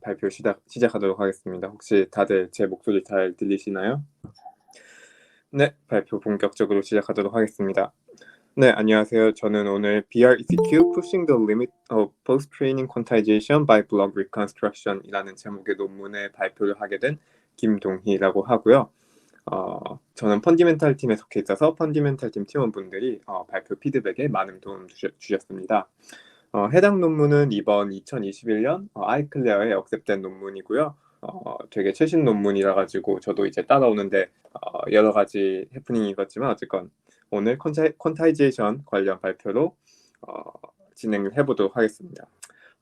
발표 시작하도록 하겠습니다. 혹시 다들 제 목소리 잘 들리시나요? 네, 발표 본격적으로 시작하도록 하겠습니다. 네, 안녕하세요. 저는 오늘 BRECQ Pushing the Limit of Post-Training Quantization by Block Reconstruction 이라는 제목의 논문의 발표를 하게 된 김동희라고 하고요. 저는 펀디멘탈 팀에 속해 있어서 펀디멘탈 팀 팀원분들이 발표 피드백에 많은 도움 주셨습니다. 해당 논문은 이번 2021년 아이클레어에 억셉된 논문이고요. 되게 최신 논문이라 가지고 저도 이제 따라오는데 여러 가지 해프닝이 있었지만 어쨌건 오늘 퀀타이제이션 관련 발표로 진행을 해보도록 하겠습니다.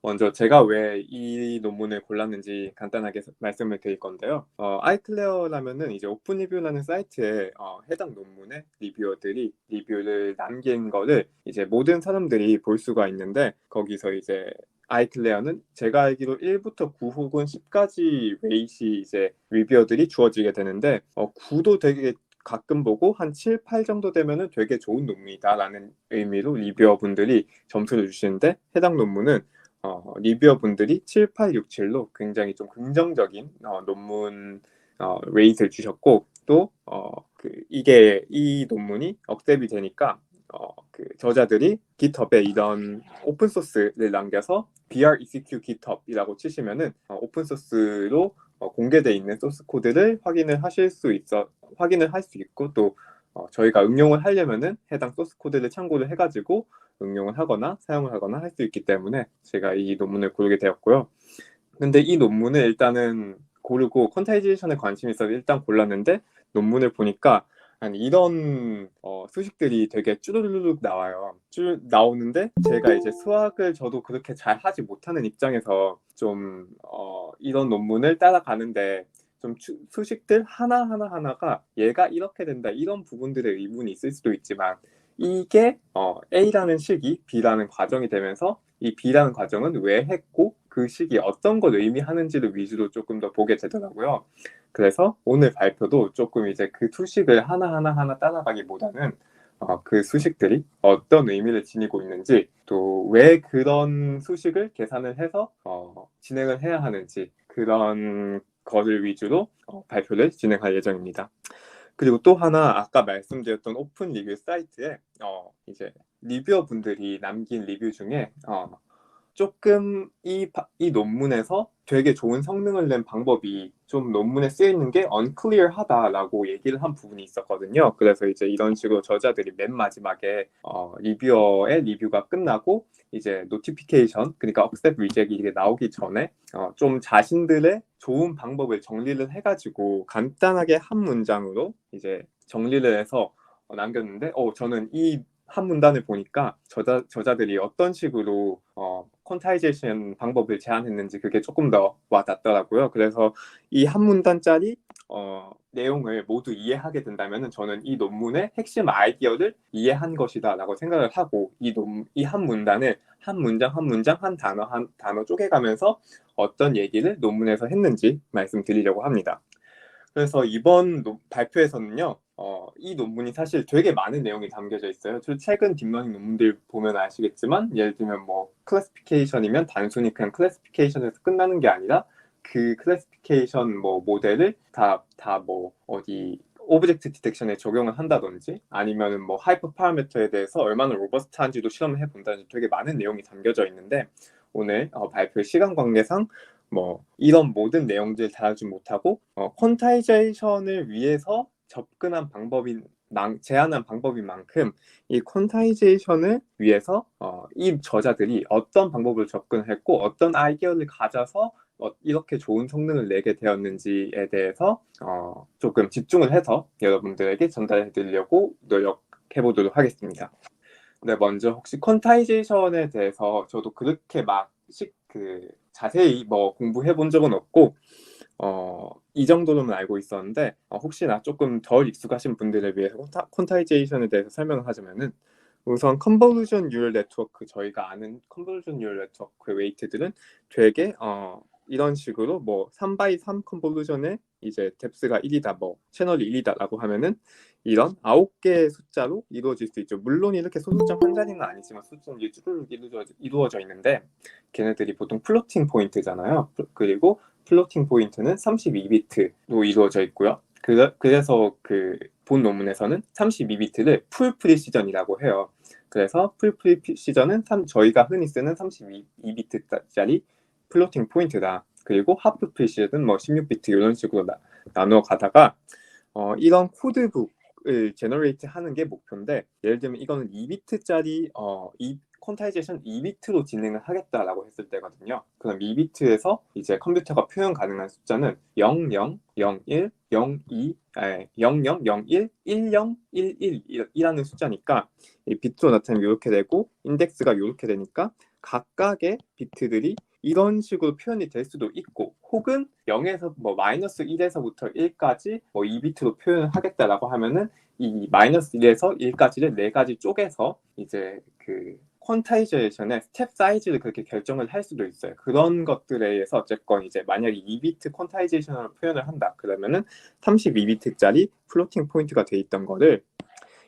먼저 제가 왜 이 논문을 골랐는지 간단하게 말씀을 드릴 건데요. 아이클레어라면은 이제 오픈 리뷰라는 사이트에 해당 논문의 리뷰어들이 리뷰를 남긴 거를 이제 모든 사람들이 볼 수가 있는데 거기서 이제 아이클레어는 제가 알기로 1부터 9 혹은 10까지 웨이시 이제 리뷰어들이 주어지게 되는데 9도 되게 가끔 보고 한 7, 8 정도 되면은 되게 좋은 논문이다라는 의미로 리뷰어분들이 점수를 주시는데 해당 논문은 리뷰어분들이 7, 8, 6, 7로 굉장히 좀 긍정적인 논문 레이트를 주셨고 또 이게 이 논문이 억셉이 되니까 그 저자들이 GitHub에 이런 오픈 소스를 남겨서 BRECQ GitHub이라고 치시면은 오픈 소스로 공개되어 있는 소스 코드를 확인을 할 수 있고 또 저희가 응용을 하려면은 해당 소스 코드를 참고를 해가지고 응용을 하거나 사용을 하거나 할 수 있기 때문에 제가 이 논문을 고르게 되었고요. 근데 이 논문을 일단은 고르고 퀀타이제이션에 관심이 있어서 일단 골랐는데 논문을 보니까 이런 수식들이 되게 쭈루루룩 나와요. 쭉 나오는데 제가 이제 수학을 저도 그렇게 잘 하지 못하는 입장에서 좀 이런 논문을 따라가는데 좀 수식들 하나가 얘가 이렇게 된다 이런 부분들의 의문이 있을 수도 있지만 이게 A라는 식이 B라는 과정이 되면서 이 B라는 과정은 왜 했고 그 식이 어떤 걸 의미하는지를 위주로 조금 더 보게 되더라고요. 그래서 오늘 발표도 조금 이제 그 수식을 하나 따라가기보다는 그 수식들이 어떤 의미를 지니고 있는지 또 왜 그런 수식을 계산을 해서 진행을 해야 하는지 그런 것을 위주로 발표를 진행할 예정입니다. 그리고 또 하나 아까 말씀드렸던 오픈 리뷰 사이트에 이제 리뷰어 분들이 남긴 리뷰 중에 조금 이 논문에서 되게 좋은 성능을 낸 방법이 좀 논문에 쓰여 있는 게 unclear하다라고 얘기를 한 부분이 있었거든요. 그래서 이제 이런 식으로 저자들이 맨 마지막에 리뷰어의 리뷰가 끝나고 이제 노티피케이션 그러니까 accept, reject 이게 나오기 전에 좀 자신들의 좋은 방법을 정리를 해가지고 간단하게 한 문장으로 이제 정리를 해서 남겼는데 저는 이 한 문단을 보니까 저자들이 어떤 식으로 퀀타이제이션 방법을 제안했는지 그게 조금 더 와닿더라고요. 그래서 이 한 문단짜리 내용을 모두 이해하게 된다면 저는 이 논문의 핵심 아이디어를 이해한 것이다라고 생각을 하고 이 한 문단을 한 문장 한 문장 한 단어 한 단어 쪼개가면서 어떤 얘기를 논문에서 했는지 말씀드리려고 합니다. 그래서 이번 발표에서는요, 이 논문이 사실 되게 많은 내용이 담겨져 있어요. 최근 딥러닝 논문들 보면 아시겠지만, 예를 들면 뭐 클래시피케이션이면 단순히 그냥 클래시피케이션에서 끝나는 게 아니라 그 클래시피케이션 뭐 모델을 다 뭐 어디 오브젝트 디텍션에 적용을 한다든지 아니면은 뭐 하이퍼 파라미터에 대해서 얼마나 로버스트한지도 실험을 해본다든지 되게 많은 내용이 담겨져 있는데 오늘 발표 시간 관계상 뭐 이런 모든 내용들을 다루지 못하고 퀀타이제이션을 위해서 제안한 방법인 만큼 이 퀀타이제이션을 위해서 이 저자들이 어떤 방법을 접근했고 어떤 아이디어를 가져서 이렇게 좋은 성능을 내게 되었는지에 대해서 조금 집중을 해서 여러분들에게 전달해 드리려고 노력해 보도록 하겠습니다. 네, 먼저 혹시 퀀타이제이션에 대해서 저도 그렇게 자세히 뭐 공부해 본 적은 없고 이 정도로는 알고 있었는데 혹시나 조금 덜 익숙하신 분들을 위해서 퀀타이제이션에 대해서 설명을 하자면은 우선 컨볼루션 뉴럴 네트워크 저희가 아는 컨볼루션 뉴럴 네트워크 웨이트들은 되게 이런 식으로 뭐 3x3 컨볼루션에 이제 뎁스가 1이다, 뭐 채널이 1이다라고 하면은 이런 9개의 숫자로 이루어질 수 있죠. 물론 이렇게 소수점 한 자리는 아니지만 소수점이 쭈르륵 이루어져 있는데 걔네들이 보통 플로팅 포인트잖아요. 그리고 플로팅 포인트는 32비트로 이루어져 있고요. 그래서 그 본 논문에서는 32비트를 풀 프리시전이라고 해요. 그래서 풀 프리시전은 저희가 흔히 쓰는 32비트짜리 플로팅 포인트다. 그리고 하프 프리시전은 뭐 16비트 이런 식으로 나누어 가다가 이런 코드북을 제너레이트 하는 게 목표인데, 예를 들면 이거는 2비트짜리 이 퀀타이제이션 2비트로 진행을 하겠다라고 했을 때거든요. 그럼 2비트에서 이제 컴퓨터가 표현 가능한 숫자는 00, 01, 02, 00, 01, 10, 11이라는 숫자니까 이 비트로 나타내면 이렇게 되고 인덱스가 이렇게 되니까 각각의 비트들이 이런 식으로 표현이 될 수도 있고, 혹은 0에서 뭐 마이너스 1에서부터 1까지 뭐 2비트로 표현을 하겠다라고 하면은 이 마이너스 1에서 1까지를 네 가지 쪼개서 이제 그 퀀타이제이션의 스텝 사이즈를 그렇게 결정을 할 수도 있어요. 그런 것들에 의해서 어쨌건 이제 만약에 2비트 퀀타이제이션으로 표현을 한다 그러면은 32비트짜리 플로팅 포인트가 돼 있던 거를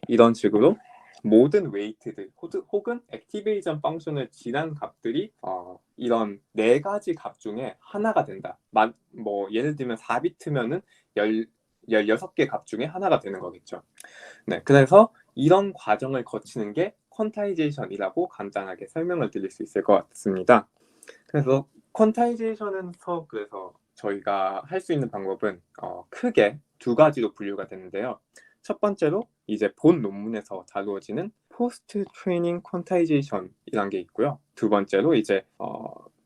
이런 식으로 모든 웨이트들 혹은 액티베이션 펑션을 지난 값들이 이런 네 가지 값 중에 하나가 된다. 뭐 예를 들면 4비트면은 16개 값 중에 하나가 되는 거겠죠. 네, 그래서 이런 과정을 거치는 게 퀀타이제이션이라고 간단하게 설명을 드릴 수 있을 것 같습니다. 그래서 퀀타이제이션에서 그래서 저희가 할 수 있는 방법은 크게 두 가지로 분류가 되는데요. 첫 번째로 이제 본 논문에서 다루어지는 포스트 트레이닝 퀀타이제이션이라는 게 있고요. 두 번째로 이제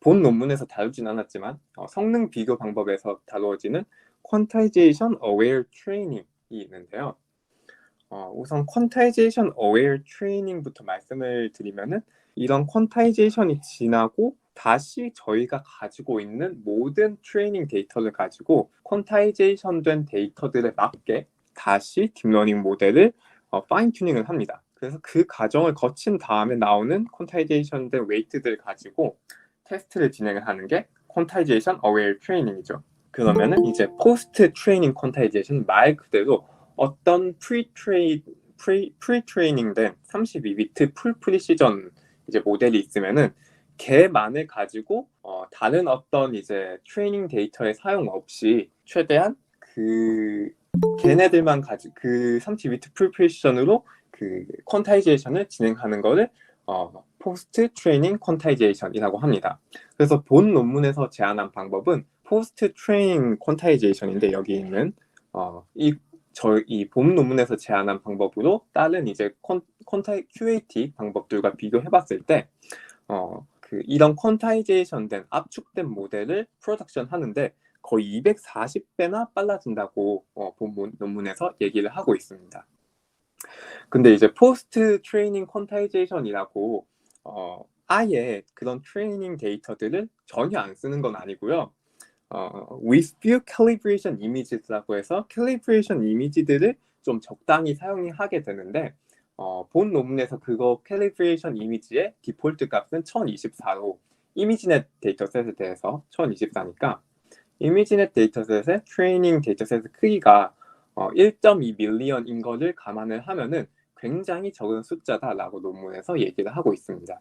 본 논문에서 다루진 않았지만 성능 비교 방법에서 다루어지는 퀀타이제이션 어웨어 트레이닝이 있는데요. 우선 퀀타이제이션 어웨어 트레이닝부터 말씀을 드리면은 이런 퀀타이제이션이 지나고 다시 저희가 가지고 있는 모든 트레이닝 데이터를 가지고 퀀타이제이션 된 데이터들에 맞게 다시 딥러닝 모델을 파인 튜닝을 합니다. 그래서 그 과정을 거친 다음에 나오는 퀀타이제이션 된 웨이트들을 가지고 테스트를 진행을 하는 게 퀀타이제이션 어웨어 트레이닝이죠. 그러면은 이제 포스트 트레이닝 퀀타이제이션 말 그대로 어떤 프리트레이닝된 32비트 풀 프리시전 이제 모델이 있으면은 걔만을 가지고 다른 어떤 이제 트레이닝 데이터의 사용 없이 최대한 그 걔네들만 가지고 그 32비트 풀 프리시전으로 그 퀀타이제이션을 진행하는 거를 포스트 트레이닝 퀀타이제이션이라고 합니다. 그래서 본 논문에서 제안한 방법은 포스트 트레이닝 퀀타이제이션인데, 여기 있는 이 본 논문에서 제안한 방법으로 다른 이제 QAT 방법들과 비교해봤을 때 이런 퀀타이제이션 된 압축된 모델을 프로덕션 하는데 거의 240배나 빨라진다고 본 논문에서 얘기를 하고 있습니다. 근데 이제 포스트 트레이닝 퀀타이제이션이라고 아예 그런 트레이닝 데이터들을 전혀 안 쓰는 건 아니고요. with few calibration images라고 해서 calibration 이미지들을 좀 적당히 사용하게 되는데 본 논문에서 그거 calibration 이미지의 디폴트 값은 1024로 이미지넷 데이터셋에 대해서 1024니까 이미지넷 데이터셋의 트레이닝 데이터셋의 크기가 1.2 밀리언인 거를 감안을 하면은 굉장히 적은 숫자다라고 논문에서 얘기를 하고 있습니다.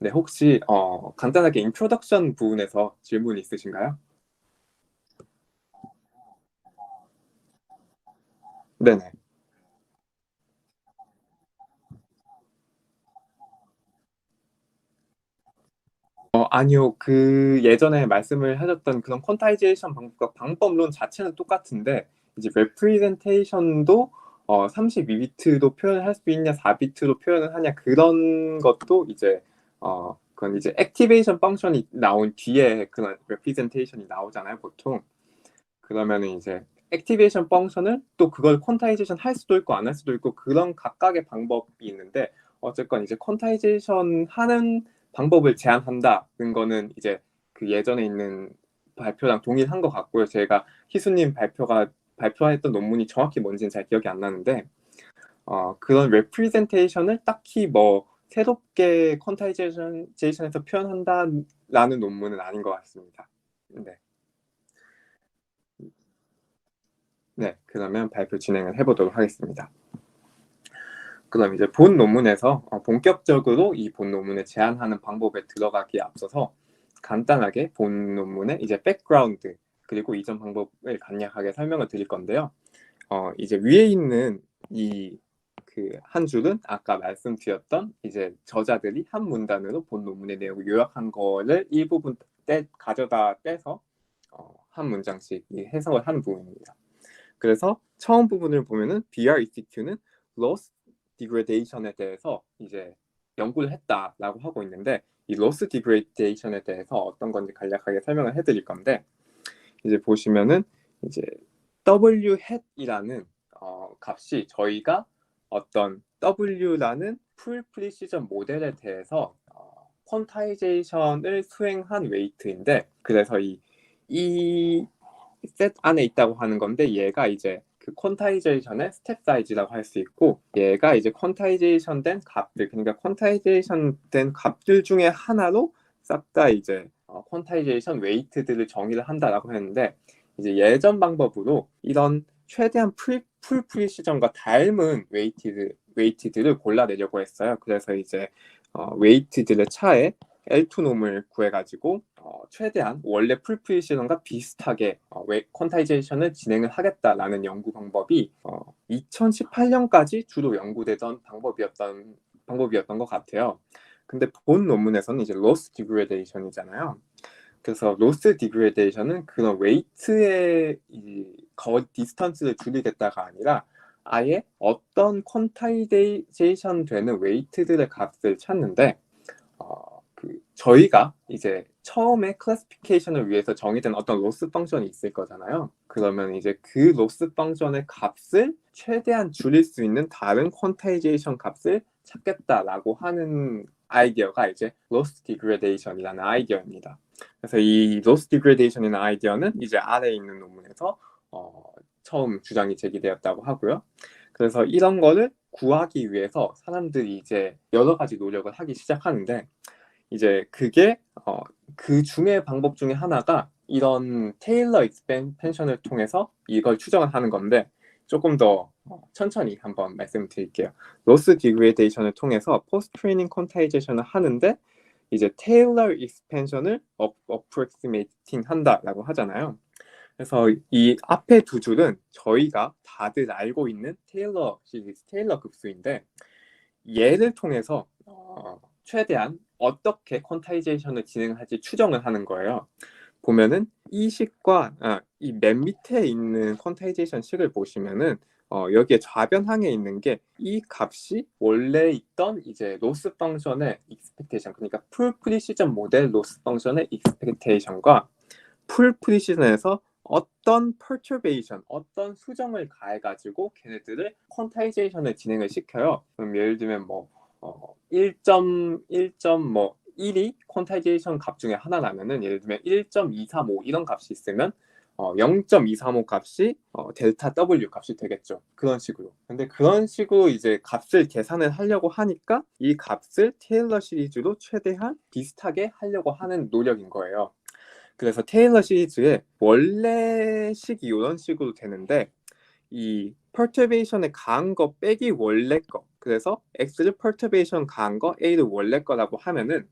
네, 혹시 간단하게 인트로덕션 부분에서 질문 있으신가요? 네네. 아니요. 그 예전에 말씀을 하셨던 그런 퀀타이제이션 방법과 방법론 자체는 똑같은데 이제 레프리젠테이션도 32비트로 표현을 할 수 있냐 4비트로 표현을 하냐 그런 것도 이제 그건 이제 액티베이션 펑션이 나온 뒤에 그런 레프리젠테이션이 나오잖아요, 보통. 그러면은 이제 액티베이션 펑션을 또 그걸 퀀타이제이션 할 수도 있고 안 할 수도 있고 그런 각각의 방법이 있는데, 어쨌건 이제 퀀타이제이션 하는 방법을 제안한다는 거는 이제 그 예전에 있는 발표랑 동일한 것 같고요. 제가 희수님 발표했던 논문이 정확히 뭔지는 잘 기억이 안 나는데 그런 레프리젠테이션을 딱히 뭐 새롭게 퀀타이제이션에서 표현한다라는 논문은 아닌 것 같습니다. 네. 네, 그러면 발표 진행을 해보도록 하겠습니다. 그럼 이제 본 논문에서 본격적으로 이 본 논문에 제안하는 방법에 들어가기에 앞서서 간단하게 본 논문의 이제 백그라운드 그리고 이전 방법을 간략하게 설명을 드릴 건데요. 이제 위에 있는 이 그 한 줄은 아까 말씀드렸던 이제 저자들이 한 문단으로 본 논문의 내용을 요약한 거를 일부분 가져다 떼서 한 문장씩 해석을 한 부분입니다. 그래서 처음 부분을 보면은 BRECQ는 loss degradation에 대해서 이제 연구를 했다라고 하고 있는데 이 loss degradation에 대해서 어떤 건지 간략하게 설명을 해드릴 건데 이제 보시면은 이제 W hat이라는 값이 저희가 어떤 W라는 풀 프리시전 모델에 대해서 퀀타이제이션을 수행한 웨이트인데 그래서 이 셋 안에 있다고 하는 건데 얘가 이제 그 퀀타이제이션의 스텝 사이즈라고 할 수 있고 얘가 이제 퀀타이제이션 된 값들 그러니까 퀀타이제이션 된 값들 중에 하나로 싹 다 이제 퀀타이제이션 웨이트들을 정의를 한다라고 했는데 이제 예전 방법으로 이런 최대한 풀 프리시전과 닮은 웨이트들을 골라내려고 했어요. 그래서 이제 웨이트들의 차에 L2놈을 구해가지고 최대한 원래 풀 프리시전과 비슷하게 퀀타이제이션을 진행을 하겠다라는 연구 방법이 2018년까지 주로 연구되던 방법이었던 것 같아요. 근데 본 논문에서는 이제 로스 디그레데이션이잖아요. 그래서 로스 디그레데이션은 그런 웨이트의 디스턴스를 줄이겠다가 아니라 아예 어떤 퀀타이제이션 되는 웨이트들의 값을 찾는데 저희가 이제 처음에 클래시피케이션을 위해서 정의된 어떤 로스 펑션이 있을 거잖아요. 그러면 이제 그 로스 펑션의 값을 최대한 줄일 수 있는 다른 퀀타이제이션 값을 찾겠다라고 하는 아이디어가 이제 로스 디그레데이션이라는 아이디어입니다. 그래서 이 로스 디그레데이션이라는 아이디어는 이제 아래에 있는 논문에서 처음 주장이 제기되었다고 하고요. 그래서 이런 거를 구하기 위해서 사람들이 이제 여러 가지 노력을 하기 시작하는데 이제 그게 그 중에 방법 중에 하나가 이런 테일러 익스펜션을 통해서 이걸 추정을 하는 건데 조금 더 천천히 한번 말씀드릴게요. 로스 디그레데이션을 통해서 포스트 트레이닝 퀀타이제이션을 하는데 이제 테일러 익스펜션을 어프로크시메이팅 한다라고 하잖아요. 그래서 이 앞에 두 줄은 저희가 다들 알고 있는 테일러 시리즈, 테일러 급수인데 얘를 통해서 최대한 어떻게 퀀타이제이션을 진행할지 추정을 하는 거예요. 보면은 이 식과 이 맨 밑에 있는 퀀타이제이션 식을 보시면은 여기에 좌변항에 있는 게 이 값이 원래 있던 이제 로스 펑션의 익스펙테이션 그러니까 풀 프리시전 모델 로스 펑션의 익스펙테이션과 풀 프리시전에서 어떤 perturbation, 어떤 수정을 가해가지고 걔네들을 퀀타이제이션을 진행을 시켜요. 그럼 예를 들면 뭐 1.1이 퀀타이제이션 값 중에 하나라면은 예를 들면 1.235 이런 값이 있으면 0.235 값이 델타 W 값이 되겠죠. 그런 식으로. 근데 그런 식으로 이제 값을 계산을 하려고 하니까 이 값을 테일러 시리즈로 최대한 비슷하게 하려고 하는 노력인 거예요. 그래서 테일러 시리즈의 원래 식이 이런 식으로 되는데 이 perturbation의 가한 거 빼기 원래 거 그래서 x를 perturbation 가한 거 a를 원래 거라고 하면은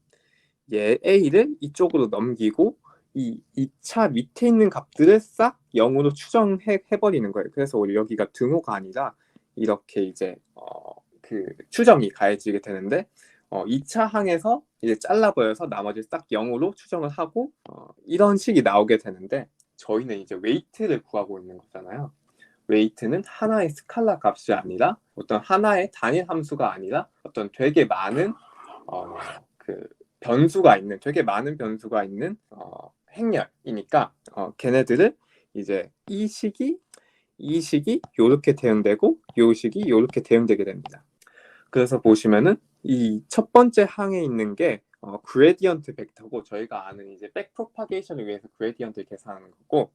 얘 a를 이쪽으로 넘기고 이 2차 밑에 있는 값들을 싹 0으로 추정해 버리는 거예요. 그래서 여기가 등호가 아니라 이렇게 이제 그 추정이 가해지게 되는데 2차 항에서 이제 잘라버려서 나머지 싹 0으로 추정을 하고 이런 식이 나오게 되는데 저희는 이제 웨이트를 구하고 있는 거잖아요. 웨이트는 하나의 스칼라 값이 아니라 어떤 하나의 단일 함수가 아니라 어떤 되게 많은 그 변수가 있는 되게 많은 변수가 있는 행렬이니까 걔네들을 이제 이 식이 요렇게 대응되고 요 식이 요렇게 대응되게 됩니다. 그래서 보시면은 이 첫 번째 항에 있는 게 그레디언트 벡터고 저희가 아는 이제 백 프로파게이션을 위해서 그레디언트를 계산하는 거고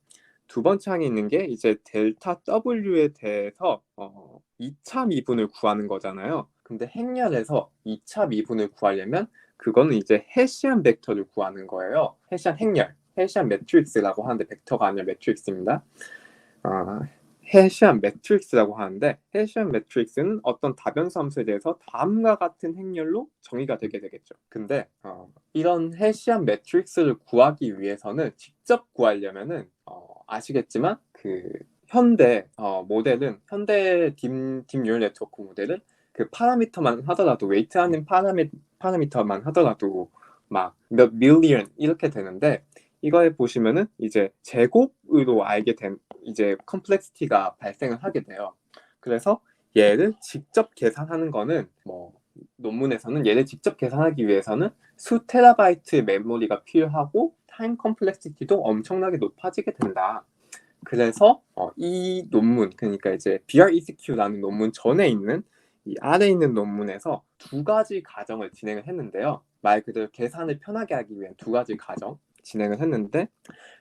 두 번째 항에 있는 게 이제 델타 W에 대해서 2차 미분을 구하는 거잖아요. 근데 행렬에서 2차 미분을 구하려면 그거는 이제 헤시안 벡터를 구하는 거예요. 헤시안 행렬, 헤시안 매트릭스라고 하는데 벡터가 아니라 매트릭스입니다. 헤시안 매트릭스라고 하는데 헤시안 매트릭스는 어떤 다변수 함수에 대해서 다음과 같은 행렬로 정의가 되게 되겠죠. 근데 이런 헤시안 매트릭스를 구하기 위해서는 직접 구하려면은 아시겠지만 그 현대 모델은 현대 딥 뉴럴 네트워크 모델은 그 파라미터만 하더라도 웨이트하는 파라미터만 하더라도 막 몇 밀리언 이렇게 되는데 이거에 보시면은 이제 제곱으로 알게 된 이제 컴플렉시티가 발생을 하게 돼요. 그래서 얘를 직접 계산하는 거는 뭐 논문에서는 얘를 직접 계산하기 위해서는 수 테라바이트 메모리가 필요하고 타임 컴플렉시티도 엄청나게 높아지게 된다. 그래서 이 논문 그러니까 이제 BRECQ라는 논문 전에 있는 이 아래 있는 논문에서 두 가지 과정을 진행을 했는데요. 말 그대로 계산을 편하게 하기 위한 두 가지 과정 진행을 했는데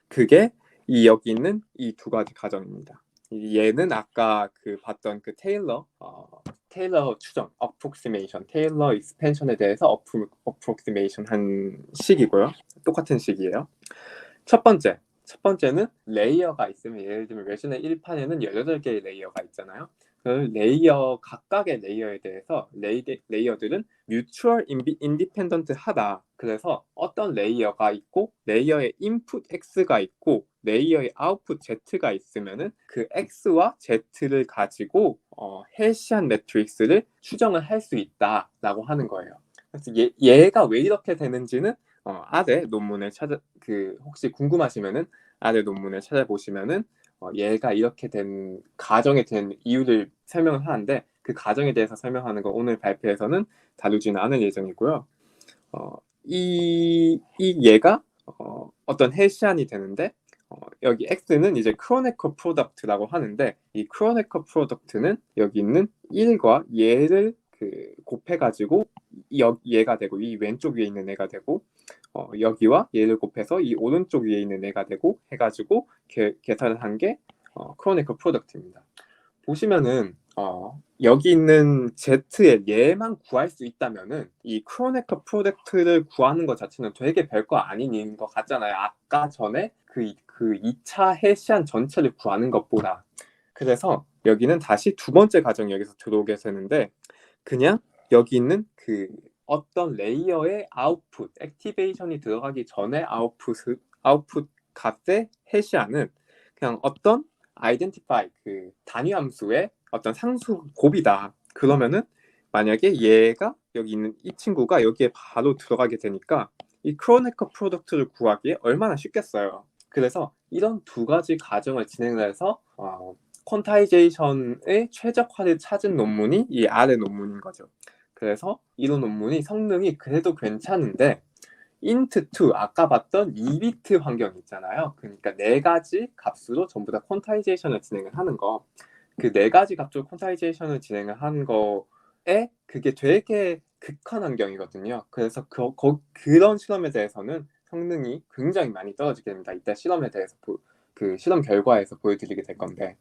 그게 이 여기 있는 이 두 가지 과정입니다. 얘는 아까 그 봤던 그 테일러 추정, approximation, 테일러 expansion에 대해서 approximation 한 식이고요. 똑같은 식이에요. 첫 번째는 레이어가 있으면 예를 들면 레슨의 1판에는 18개의 레이어가 있잖아요. 그 레이어 각각의 레이어에 대해서 레이어들은 mutual independent 하다. 그래서 어떤 레이어가 있고 레이어의 input x가 있고 레이어의 output z가 있으면은 그 x와 z를 가지고 헤시안 매트릭스를 추정을 할 수 있다라고 하는 거예요. 그래서 얘가 왜 이렇게 되는지는 아래 논문을 혹시 궁금하시면은 아래 논문을 찾아보시면은 얘가 이렇게 된 가정에 된 이유를 설명을 하는데 그 가정에 대해서 설명하는 거 오늘 발표에서는 다루지는 않을 예정이고요. 이 얘가 어떤 헤시안이 되는데 여기 X는 이제 크로네커 프로덕트라고 하는데 이 크로네커 프로덕트는 여기 있는 1과 얘를 곱해가지고 얘가 되고 이 왼쪽 위에 있는 애가 되고 여기와 얘를 곱해서 이 오른쪽 위에 있는 애가 되고 해가지고 계산을 한 게 크로네커 프로덕트입니다. 보시면은 여기 있는 Z의 얘만 구할 수 있다면은 이 크로네커 프로덕트를 구하는 것 자체는 되게 별거 아닌 일인 것 같잖아요. 아까 전에 그 2차 헤시안 전체를 구하는 것보다. 그래서 여기는 다시 두 번째 과정이 여기서 들어오게 되는데 그냥 여기 있는 그 어떤 레이어의 아웃풋, 액티베이션이 들어가기 전에 아웃풋 값의 해시안은 그냥 어떤 identify 그 단위 함수의 어떤 상수 곱이다. 그러면은 만약에 얘가 여기 있는 이 친구가 여기에 바로 들어가게 되니까 이 크로네커 프로덕트를 구하기에 얼마나 쉽겠어요. 그래서 이런 두 가지 과정을 진행해서 퀀타이제이션의 최적화를 찾은 논문이 이 아래 논문인 거죠. 그래서 이런 논문이 성능이 그래도 괜찮은데 int2 아까 봤던 2비트 환경 있잖아요. 그러니까 네 가지 값으로 전부 다 퀀타이제이션을 진행을 하는 거. 그 네 가지 값으로 퀀타이제이션을 진행을 하는 거에 그게 되게 극한 환경이거든요. 그래서 그런 실험에 대해서는 성능이 굉장히 많이 떨어지게 됩니다. 이따 실험에 대해서 그 실험 결과에서 보여드리게 될 건데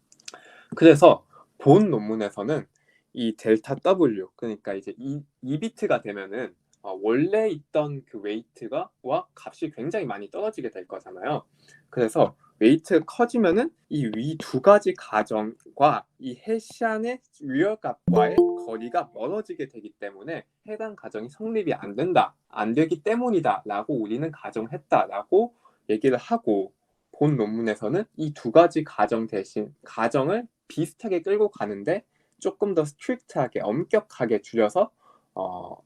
그래서 본 논문에서는 이 델타 W 그러니까 이제 2비트가 되면은 원래 있던 그 웨이트와 값이 굉장히 많이 떨어지게 될 거잖아요. 그래서 웨이트가 커지면은 이 위 두 가지 가정과 이 헤시안의 리얼 값과의 거리가 멀어지게 되기 때문에 해당 가정이 성립이 안 된다, 안 되기 때문이다라고 우리는 가정했다라고 얘기를 하고 본 논문에서는 이 두 가지 가정 대신 가정을 비슷하게 끌고 가는데 조금 더 스트릭트하게 엄격하게 줄여서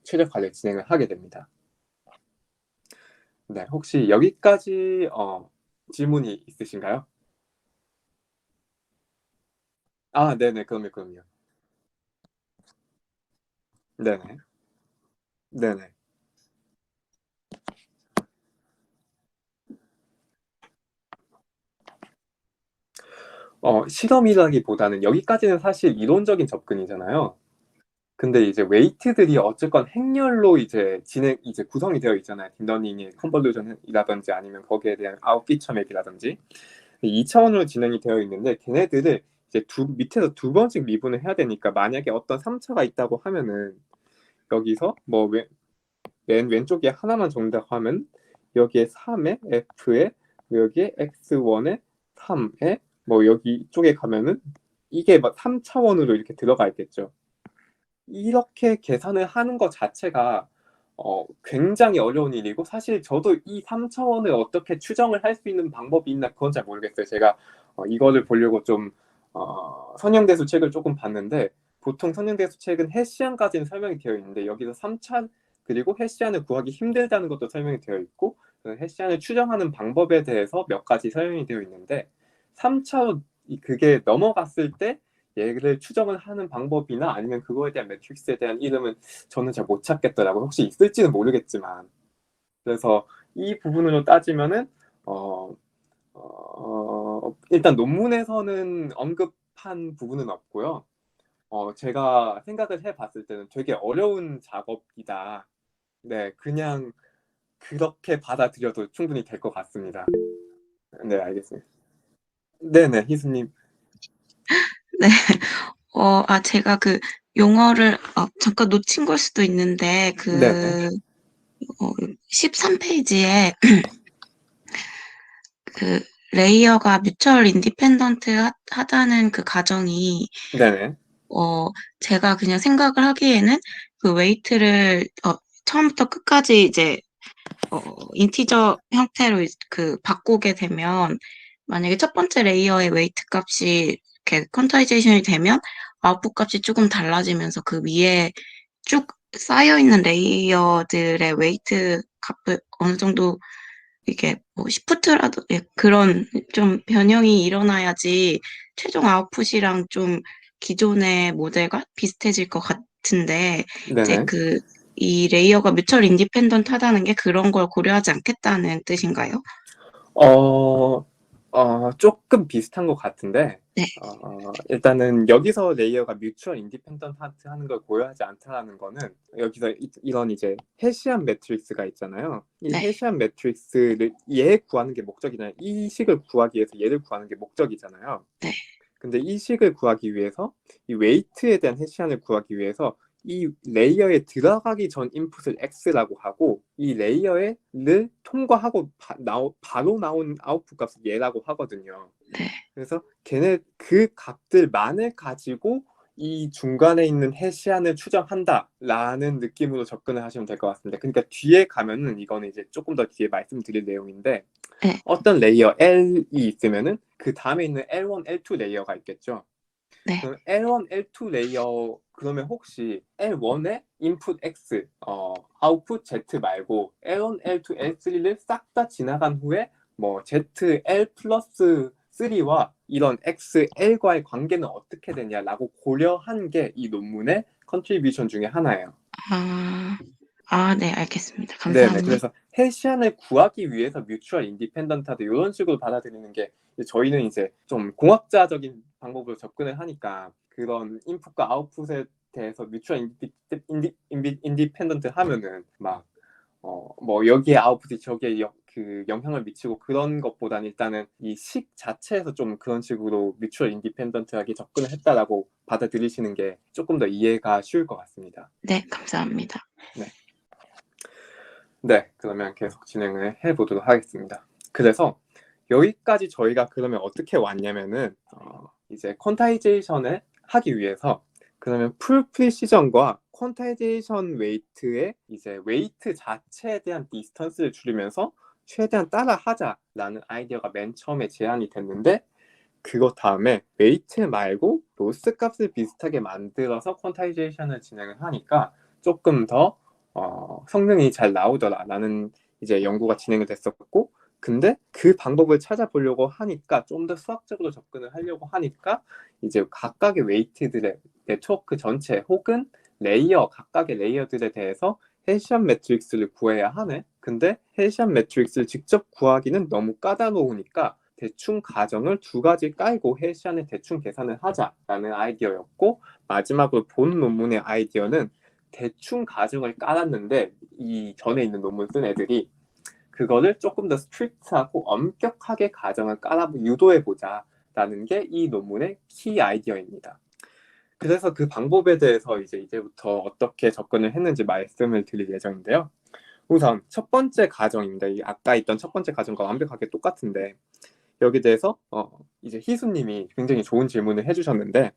최적화를 진행을 하게 됩니다. 네, 혹시 여기까지 질문이 있으신가요? 아, 네네, 그럼요. 네네, 네네. 실험이라기보다는 여기까지는 사실 이론적인 접근이잖아요. 근데 이제 웨이트들이 어쨌건 행렬로 이제 구성이 되어 있잖아요. 딥러닝의 컨볼루션이라든지 아니면 거기에 대한 아웃 피처 맵이라든지. 2차원으로 진행이 되어 있는데 걔네들을 이제 밑에서 두 번씩 미분을 해야 되니까 만약에 어떤 3차가 있다고 하면은 여기서 뭐 맨 왼쪽에 하나만 적는다고 하면 여기에 3에 F에 여기에 X1에 3에 뭐 여기 쪽에 가면은 이게 막 3차원으로 이렇게 들어가 있겠죠. 이렇게 계산을 하는 것 자체가 굉장히 어려운 일이고 사실 저도 이 3차원을 어떻게 추정을 할 수 있는 방법이 있나 그건 잘 모르겠어요. 제가 이거를 보려고 좀 선형대수 책을 조금 봤는데 보통 선형대수 책은 헤시안까지는 설명이 되어 있는데 여기서 3차 그리고 헤시안을 구하기 힘들다는 것도 설명이 되어 있고 헤시안을 추정하는 방법에 대해서 몇 가지 설명이 되어 있는데 3차로 그게 넘어갔을 때 얘를 추정을 하는 방법이나 아니면 그거에 대한 매트릭스에 대한 이름은 저는 잘 못 찾겠더라고요. 혹시 있을지는 모르겠지만. 그래서 이 부분으로 따지면은 일단 논문에서는 언급한 부분은 없고요. 제가 생각을 해봤을 때는 되게 어려운 작업이다. 네, 그냥 그렇게 받아들여도 충분히 될 것 같습니다. 네, 알겠습니다. 네네, 희수님. 네. 제가 그 용어를 잠깐 놓친 걸 수도 있는데, 네네. 13페이지에 그 레이어가 뮤추얼 인디펜던트 하다는 그 가정이, 네네. 어, 제가 그냥 생각을 하기에는 그 웨이트를, 처음부터 끝까지 이제, 인티저 형태로 그 바꾸게 되면, 만약에 첫 번째 레이어의 웨이트 값이 이렇게 퀀타이제이션이 되면, 아웃풋 값이 조금 달라지면서 그 위에 쭉 쌓여있는 레이어들의 웨이트 값을 어느 정도 이게 뭐 시프트라도 그런 좀 변형이 일어나야지 최종 아웃풋이랑 좀 기존의 모델과 비슷해질 것 같은데 이제 네네. 이 레이어가 뮤추얼 인디펜던트 하다는 게 그런 걸 고려하지 않겠다는 뜻인가요? 어, 조금 비슷한 것 같은데, 네, 일단은 여기서 레이어가 뮤추얼 인디펜던트 하는 걸 고려하지 않다라는 거는 여기서 이런 이제 해시안 매트릭스가 있잖아요. 이 네, 해시안 매트릭스를 얘 구하는 게 목적이잖아요. 이 식을 구하기 위해서 얘를 구하는 게 목적이잖아요. 네. 근데 이 식을 구하기 위해서 이 웨이트에 대한 해시안을 구하기 위해서 이 레이어에 들어가기 전 인풋을 x라고 하고 이 레이어를 통과하고 바로 나온 아웃풋 값을 얘라고 하거든요. 네. 그래서 걔네 그 값들만을 가지고 이 중간에 있는 해시안을 추정한다라는 느낌으로 접근을 하시면 될 것 같습니다. 그러니까 뒤에 가면은 이거는 이제 조금 더 뒤에 말씀드릴 내용인데 네. 어떤 레이어 L이 있으면은 그 다음에 있는 L1, L2 레이어가 있겠죠. 네. 그럼 L1, L2 레이어 그러면 혹시 L1의 input X, output Z 말고 L1, L2, L3를 싹 다 지나간 후에 뭐 Z, L 플러스 3와 이런 X, L과의 관계는 어떻게 되냐라고 고려한 게 이 논문의 컨트리뷰션 중에 하나예요. 아, 네, 알겠습니다. 네네. 감사합니다. 그래서 해시안을 구하기 위해서 뮤추얼 인디펜던트하다 이런 식으로 받아들이는 게 저희는 이제 좀 공학자적인 방법으로 접근을 하니까 그런 인풋과 아웃풋에 대해서 뮤추얼 인디펜던트 하면은 막 뭐 여기에 아웃풋이 저기에 그 영향을 미치고 그런 것보다는 일단은 이 식 자체에서 좀 그런 식으로 뮤추얼 인디펜던트하게 접근을 했다라고 받아들이시는 게 조금 더 이해가 쉬울 것 같습니다. 네, 감사합니다. 네. 네, 그러면 계속 진행을 해보도록 하겠습니다. 그래서 여기까지 저희가 그러면 어떻게 왔냐면은 이제 퀀타이제이션을 하기 위해서 그러면 풀 프리시전과 퀀타이제이션 웨이트의 이제 웨이트 자체에 대한 디스턴스를 줄이면서 최대한 따라하자라는 아이디어가 맨 처음에 제안이 됐는데 그것 다음에 웨이트 말고 로스 값을 비슷하게 만들어서 퀀타이제이션을 진행을 하니까 조금 더 성능이 잘 나오더라라는 이제 연구가 진행이 됐었고 근데 그 방법을 찾아보려고 하니까 좀 더 수학적으로 접근을 하려고 하니까 이제 각각의 웨이트들의 네트워크 전체 혹은 각각의 레이어들에 대해서 해시안 매트릭스를 구해야 하네. 근데 해시안 매트릭스를 직접 구하기는 너무 까다로우니까 대충 가정을 두 가지 깔고 해시안의 대충 계산을 하자라는 아이디어였고 마지막으로 본 논문의 아이디어는 대충 가정을 깔았는데 이 전에 있는 논문 쓴 애들이 그거를 조금 더 스트릭트하고 엄격하게 가정을 유도해보자 라는 게 이 논문의 키 아이디어입니다. 그래서 그 방법에 대해서 이제부터 어떻게 접근을 했는지 말씀을 드릴 예정인데요. 우선 첫 번째 가정입니다. 아까 있던 첫 번째 가정과 완벽하게 똑같은데 여기 대해서 이제 희수님이 굉장히 좋은 질문을 해주셨는데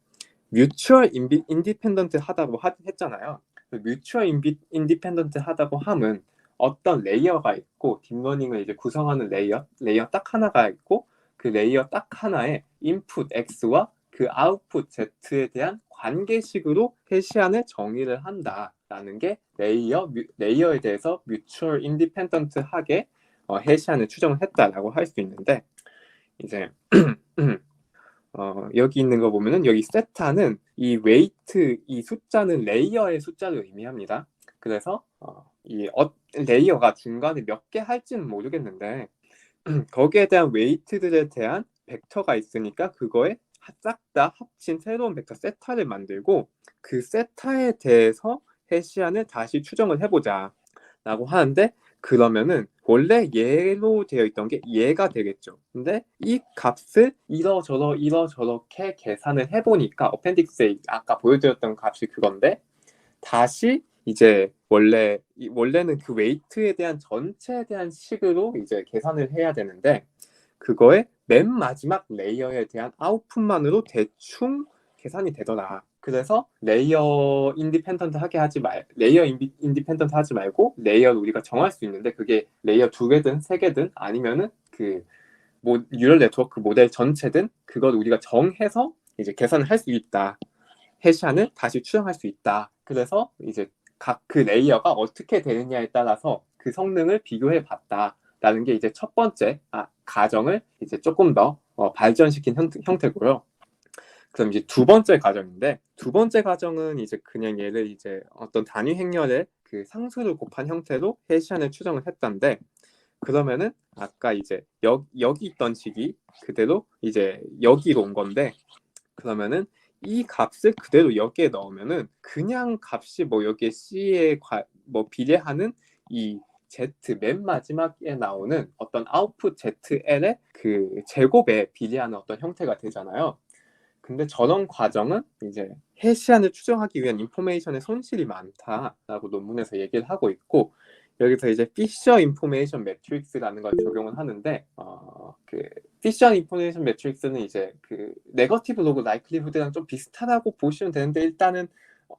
뮤추얼 인디펜던트 하다고 했잖아요. 뮤추얼 인디펜던트 하다고 함은 어떤 레이어가 있고 딥러닝을 이제 구성하는 레이어 딱 하나가 있고 그 레이어 딱 하나에 인풋 X와 그 아웃풋 Z에 대한 관계식으로 해시안을 정의를 한다라는 게 레이어에 대해서 뮤추얼 인디펜던트하게 해시안을 추정을 했다라고 할 수 있는데 이제 여기 있는 거 보면은 여기 세타는 이 웨이트 이 숫자는 레이어의 숫자를 의미합니다. 그래서 레이어가 중간에 몇 개 할지는 모르겠는데 거기에 대한 웨이트들에 대한 벡터가 있으니까 그거에 싹 다 합친 새로운 벡터 세타를 만들고 그 세타에 대해서 해시안을 다시 추정을 해보자 라고 하는데 그러면은 원래 얘로 되어 있던 게 얘가 되겠죠. 근데 이 값을 이러저렇게 계산을 해보니까 어펜딕스에 아까 보여드렸던 값이 그건데 다시 이제 원래는 그 웨이트에 대한 전체에 대한 식으로 이제 계산을 해야 되는데 그거의 맨 마지막 레이어에 대한 아웃풋만으로 대충 계산이 되더라. 그래서 레이어 인디펜던트 하지 말고 레이어를 우리가 정할 수 있는데 그게 레이어 2개든 3개든 아니면은 그 뉴럴 네트워크 모델 전체든 그걸 우리가 정해서 이제 계산을 할 수 있다. 해시안을 다시 추정할 수 있다. 그래서 이제 각 그 레이어가 어떻게 되느냐에 따라서 그 성능을 비교해 봤다라는 게 이제 첫 번째 가정을 이제 조금 더 발전시킨 형태고요. 그럼 이제 두 번째 가정인데 두 번째 가정은 이제 그냥 얘를 이제 어떤 단위 행렬의 그 상수를 곱한 형태로 해시안을 추정을 했던데 그러면은 아까 이제 여기 있던 식이 그대로 이제 여기로 온 건데 그러면은 이 값을 그대로 여기에 넣으면은 그냥 값이 뭐 여기에 C에 뭐 비례하는 이 Z 맨 마지막에 나오는 어떤 아웃풋 ZL의 그 제곱에 비례하는 어떤 형태가 되잖아요. 근데 저런 과정은 이제 해시안을 추정하기 위한 인포메이션의 손실이 많다라고 논문에서 얘기를 하고 있고 여기서 이제 피셔 인포메이션 매트릭스라는 걸 적용을 하는데 그 피셔 인포메이션 매트릭스는 이제 그 네거티브 로그 라이클리후드랑 좀 비슷하다고 보시면 되는데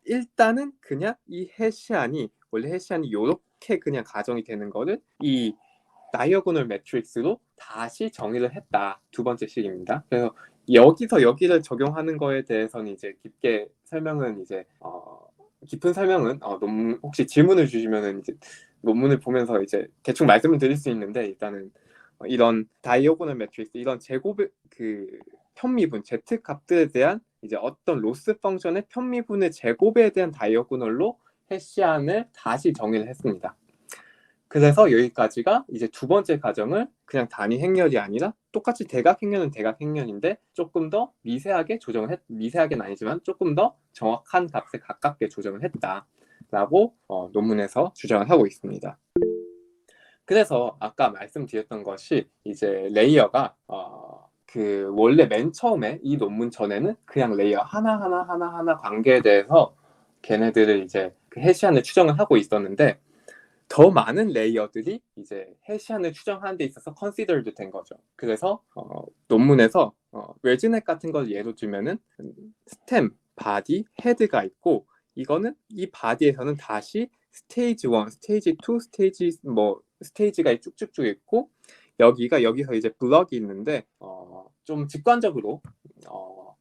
일단은 그냥 이 해시안이 원래 해시안이 요렇게 그냥 가정이 되는 거를 이 다이어고널 매트릭스로 다시 정의를 했다. 두 번째 식입니다. 그래서 여기서 여기를 적용하는 거에 대해서는 이제 깊은 설명은 논문 혹시 질문을 주시면은 이제 논문을 보면서 이제 대충 말씀을 드릴 수 있는데 일단은 이런 다이어고널 매트릭스 이런 제곱의 그 편미분 Z 값들에 대한 이제 어떤 로스 펑션의 편미분의 제곱에 대한 다이어고널로 해시안을 다시 정의를 했습니다. 그래서 여기까지가 이제 두 번째 가정을 그냥 단위 행렬이 아니라 똑같이 대각 행렬은 대각 행렬인데 조금 더 미세하게는 아니지만 조금 더 정확한 값에 가깝게 조정을 했다라고 논문에서 주장을 하고 있습니다. 그래서 아까 말씀드렸던 것이 이제 레이어가 그 원래 맨 처음에 이 논문 전에는 그냥 레이어 하나 관계에 대해서 걔네들을 이제 그 해시안을 추정을 하고 있었는데 더 많은 레이어들이 이제 해시안을 추정하는 데 있어서 컨시더드 된 거죠. 그래서 논문에서 웨지넷 같은 걸 예로 들면은 스템, 바디, 헤드가 있고 이거는 이 바디에서는 다시 스테이지 1, 스테이지 2, 스테이지가 쭉쭉쭉 있고 여기서 이제 블럭이 있는데 좀 직관적으로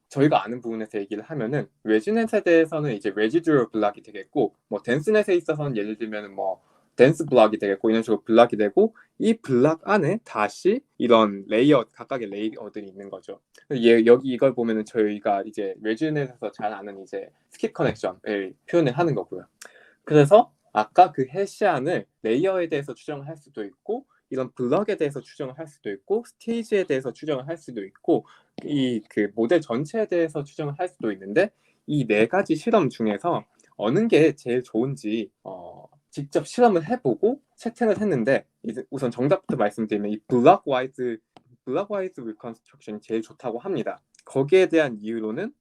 저희가 아는 부분에서 얘기를 하면은 웨지넷에 대해서는 이제 레지듀얼 블럭이 되겠고 뭐 덴스넷에 있어서는 예를 들면은 뭐 덴스 블락이 되겠고 이런 식으로 블락이 되고 이 블락 안에 다시 이런 각각의 레이어들이 있는 거죠. 여기 이걸 보면은 저희가 이제 레지넷에서 잘 아는 이제 스킵 커넥션을 표현을 하는 거고요. 그래서 아까 그 해시안을 레이어에 대해서 추정을 할 수도 있고 이런 블럭에 대해서 추정을 할 수도 있고 스테이지에 대해서 추정을 할 수도 있고 이 그 모델 전체에 대해서 추정을 할 수도 있는데 이 네 가지 실험 중에서 어느 게 제일 좋은지 직접 실험을 해보고 채택을 했는데 이제 우선 정답부터 말씀드리면 이 블락와이즈 리컨스트럭션이 제일 좋다고 합니다. 거기에 대한 이유로는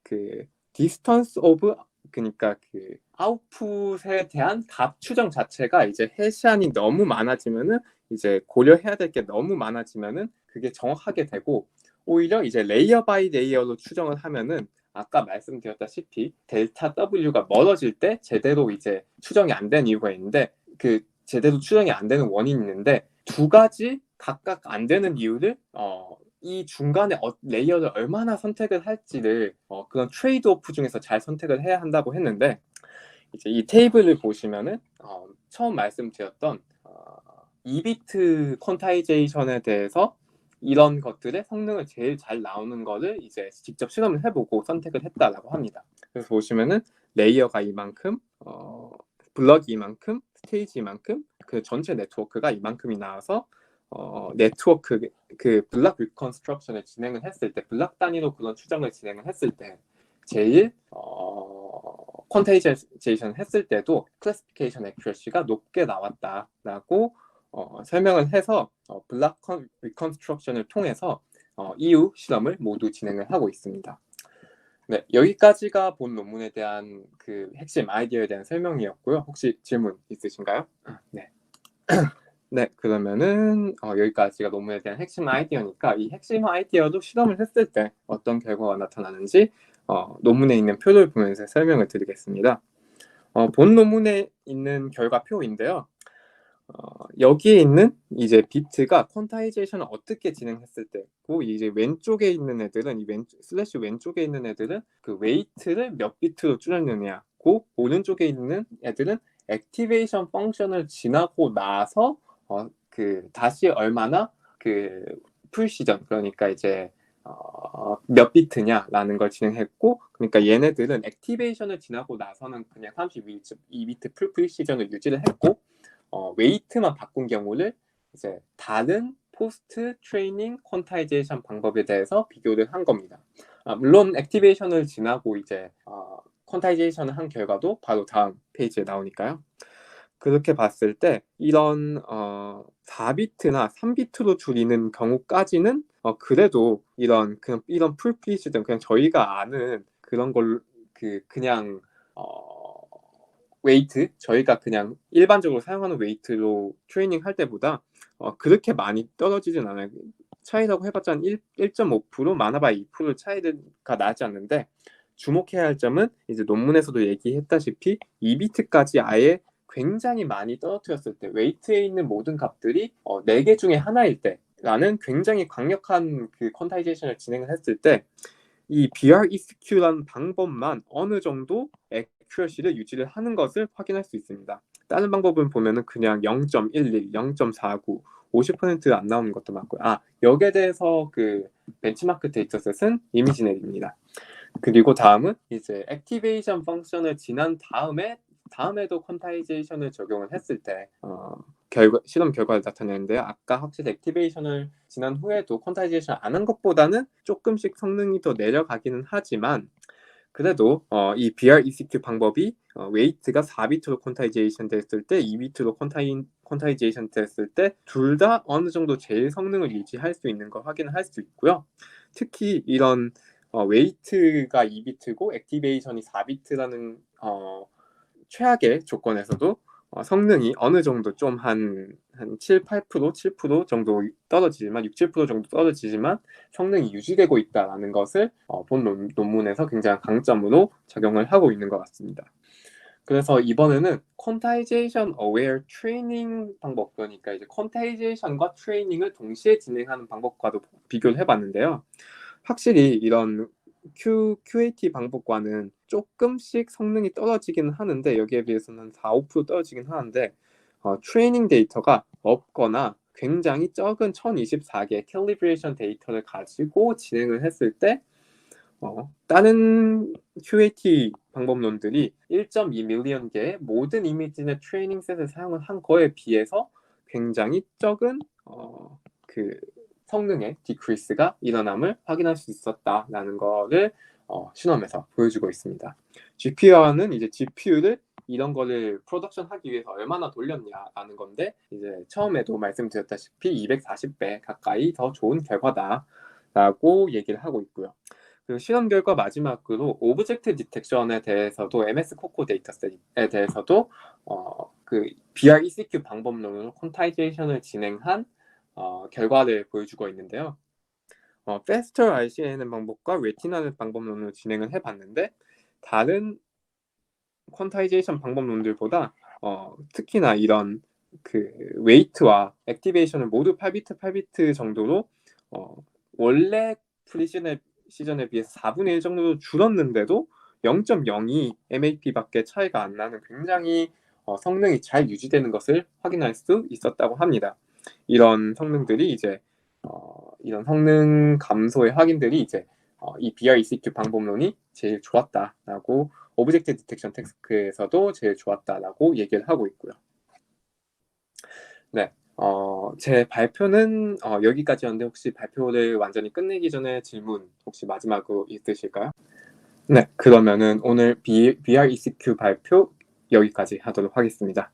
그 디스턴스 오브 그러니까 그 아웃풋에 대한 값 추정 자체가 이제 해시안이 너무 많아지면은 이제 고려해야 될 게 너무 많아지면은 그게 정확하게 되고 오히려 이제 레이어 바이 레이어로 추정을 하면은 아까 말씀드렸다시피 델타 W가 멀어질 때 제대로 이제 추정이 안 되는 이유가 있는데 그 제대로 추정이 안 되는 원인이 있는데 두 가지 각각 안 되는 이유를 이 중간에 레이어를 얼마나 선택을 할지를 그런 트레이드 오프 중에서 잘 선택을 해야 한다고 했는데 이제 이 테이블을 보시면은 처음 말씀드렸던 2비트 퀀타이제이션에 대해서 이런 것들의 성능을 제일 잘 나오는 거를 이제 직접 실험을 해보고 선택을 했다라고 합니다. 그래서 보시면은 레이어가 이만큼, 블럭이 이만큼, 스테이지 이만큼, 그 전체 네트워크가 이만큼이 나와서 네트워크 그 블락 리컨스트럭션을 진행을 했을 때, 블락 단위로 그런 추정을 진행을 했을 때 제일 퀀타이제이션 했을 때도 클래시피케이션 액큐러시가 높게 나왔다라고 설명을 해서 블락 리컨스트럭션을 통해서 이후 실험을 모두 진행을 하고 있습니다. 네, 여기까지가 본 논문에 대한 그 핵심 아이디어에 대한 설명이었고요. 혹시 질문 있으신가요? 네. 네, 그러면은 여기까지가 논문에 대한 핵심 아이디어니까 이 핵심 아이디어도 실험을 했을 때 어떤 결과가 나타나는지 논문에 있는 표를 보면서 설명을 드리겠습니다. 본 논문에 있는 결과표인데요. 여기에 있는 이제 비트가 퀀타이제이션을 어떻게 진행했을 때고 이제 왼쪽에 있는 애들은 슬래시 왼쪽에 있는 애들은 그 웨이트를 몇 비트로 줄였느냐고 오른쪽에 있는 애들은 액티베이션 펑션을 지나고 나서 그 다시 얼마나 그 풀시전 그러니까 이제 몇 비트냐라는 걸 진행했고 그러니까 얘네들은 액티베이션을 지나고 나서는 그냥 32비트 풀 프리시전을 유지를 했고 웨이트만 바꾼 경우를 이제 다른 포스트 트레이닝 퀀타이제이션 방법에 대해서 비교를 한 겁니다. 물론 액티베이션을 지나고 이제 퀀타이제이션을 한 결과도 바로 다음 페이지에 나오니까요. 그렇게 봤을 때 이런 4비트나 3비트로 줄이는 경우까지는 그래도 이런 풀 프리시전 그냥 저희가 아는 그런 걸 그냥 웨이트 저희가 그냥 일반적으로 사용하는 웨이트로 트레이닝 할 때보다 그렇게 많이 떨어지진 않아요. 차이라고 해봤자 한 1.5% 많아봐야 2% 차이가 나지 않는데 주목해야 할 점은 이제 논문에서도 얘기했다시피 2비트까지 아예 굉장히 많이 떨어뜨렸을 때 웨이트에 있는 모든 값들이 4개 중에 하나일 때라는 굉장히 강력한 그 퀀타이제이션을 진행을 했을 때 이 BRECQ라는 방법만 어느 정도 액큐러시를 유지를 하는 것을 확인할 수 있습니다. 다른 방법은 보면은 그냥 0.11, 0.49, 50%안 나오는 것도 많고요. 여기에 대해서 그 벤치마크 데이터셋은 이미지넷입니다. 그리고 다음은 이제 액티베이션 펑션을 지난 다음에도 퀀타이제이션을 적용을 했을 때 실험 결과를 나타내는데요. 아까 확실히 액티베이션을 지난 후에도 퀀타이제이션 안 한 것보다는 조금씩 성능이 더 내려가기는 하지만 그래도 이 BRECQ 방법이 웨이트가 4비트로 퀀타이제이션 됐을 때 2비트로 퀀타이제이션 됐을 때 둘 다 어느 정도 제일 성능을 유지할 수 있는 걸 확인할 수 있고요. 특히 이런 웨이트가 2비트고 액티베이션이 4비트라는 최악의 조건에서도 성능이 어느 정도 좀 한 7, 8%, 7% 정도 떨어지지만 6, 7% 정도 떨어지지만 성능이 유지되고 있다는 것을 본 논문에서 굉장히 강점으로 적용을 하고 있는 것 같습니다. 그래서 이번에는 퀀타이제이션 어웨어 트레이닝 방법 그러니까 이제 퀀타이제이션과 트레이닝을 동시에 진행하는 방법과도 비교를 해봤는데요. 확실히 이런 QAT 방법과는 조금씩 성능이 떨어지긴 하는데 여기에 비해서는 4, 5% 떨어지긴 하는데 트레이닝 데이터가 없거나 굉장히 적은 1024개의 캘리브레이션 데이터를 가지고 진행을 했을 때 다른 QAT 방법론들이 1.2 밀리언 개의 모든 이미지의 트레이닝 셋을 사용을 한 거에 비해서 굉장히 적은 그 성능의 디크리스가 일어남을 확인할 수 있었다라는 거를 실험에서 보여주고 있습니다. GPU는 이제 GPU를 이런 거를 프로덕션 하기 위해서 얼마나 돌렸냐라는 건데, 이제 처음에도 말씀드렸다시피 240배 가까이 더 좋은 결과다라고 얘기를 하고 있고요. 그리고 실험 결과 마지막으로 오브젝트 디텍션에 대해서도 MS 코코 데이터셋에 대해서도 그 BRECQ 방법론으로 퀀타이제이션을 진행한 결과를 보여주고 있는데요. 페스터 RCA는 방법과 레티나는 방법론으로 진행을 해봤는데, 다른 퀀타이제이션 방법론들보다 특히나 이런 그 웨이트와 액티베이션을 모두 8비트 8비트 정도로 원래 프리시즌에 비해서 4분의 1 정도로 줄었는데도 0.02 MAP밖에 차이가 안 나는 굉장히 성능이 잘 유지되는 것을 확인할 수 있었다고 합니다. 이런 성능들이 이제 이런 성능 감소의 확인들이 이제 이 BRECQ 방법론이 제일 좋았다라고, 오브젝트 디텍션 테스크에서도 제일 좋았다라고 얘기를 하고 있고요. 네, 제 발표는 여기까지였는데, 혹시 발표를 완전히 끝내기 전에 질문 혹시 마지막으로 있으실까요? 네, 그러면은 오늘 BRECQ 발표 여기까지 하도록 하겠습니다.